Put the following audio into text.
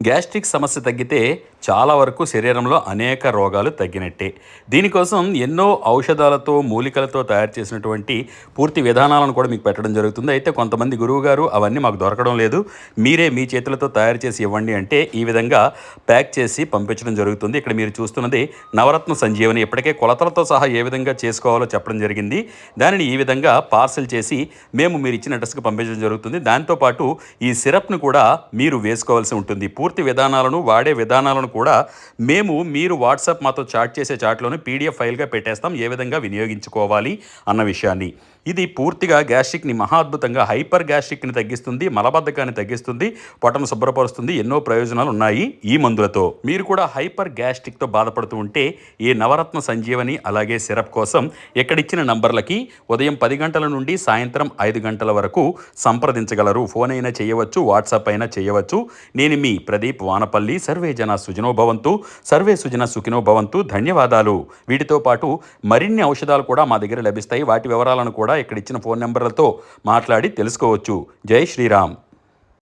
Gastric సమస్య తగ్గితే చాలా వరకు శరీరంలో అనేక రోగాలు తగ్గినట్టే. దీనికోసం ఎన్నో ఔషధాలతో, మూలికలతో తయారు చేసినటువంటి పూర్తి విధానాలను కూడా మీకు పెట్టడం జరుగుతుంది. అయితే కొంతమంది గురువుగారు అవన్నీ మాకు దొరకడం లేదు. మీరే మీ చేతులతో తయారు చేసి ఇవ్వండి అంటే ఈ విధంగా ప్యాక్ చేసి పంపించడం జరుగుతుంది. ఇక్కడ మీరు చూస్తున్నది నవరత్న సంజీవని. ఇప్పటికే కొలతలతో సహా ఏ విధంగా చేసుకోవాలో చెప్పడం జరిగింది. దానిని ఈ విధంగా పార్సెల్ చేసి మేము మీరు ఇచ్చిన అడ్రస్‌కి పంపించడం జరుగుతుంది. దాంతో పాటు ఈ సిరప్‌ను కూడా మీరు వేసుకోవాల్సి ఉంటుంది. పూర్తి విధానాలను, వాడే విధానాలను కూడా మీరు వాట్సాప్ మాతో చాట్ చేసే చాట్‌లోనే పీడీఎఫ్ ఫైల్‌గా పెట్టేస్తాం. ఏ విధంగా వినియోగించుకోవాలి అన్న విషయాన్ని. ఇది పూర్తిగా గ్యాస్ట్రిక్‌ని మహా అద్భుతంగా హైపర్ గ్యాస్ట్రిక్‌ని తగ్గిస్తుంది, మలబద్ధకాన్ని తగ్గిస్తుంది, పొట్టను శుభ్రపరుస్తుంది. ఎన్నో ప్రయోజనాలు ఉన్నాయి ఈ మందులతో. మీరు కూడా హైపర్ గ్యాస్ట్రిక్‌తో బాధపడుతూ ఉంటే ఈ నవరత్న సంజీవని అలాగే సిరప్ కోసం ఇక్కడిచ్చిన నంబర్లకి ఉదయం 10 గంటల నుండి సాయంత్రం 5 గంటల వరకు సంప్రదించగలరు. ఫోన్ అయినా చేయవచ్చు, వాట్సాప్ అయినా చేయవచ్చు. నేను మీ ప్రదీప్ వానపల్లి. సర్వే జన సుజనో భవంతు, సర్వే సుజన సుఖినో భవంతు. ధన్యవాదాలు. వీటితో పాటు మరిన్ని ఔషధాలు కూడా మా దగ్గర లభిస్తాయి. వాటి వివరాలను కూడా ఇక్కడ ఇచ్చిన ఫోన్ నెంబర్లతో మాట్లాడి తెలుసుకోవచ్చు. జై శ్రీరామ్.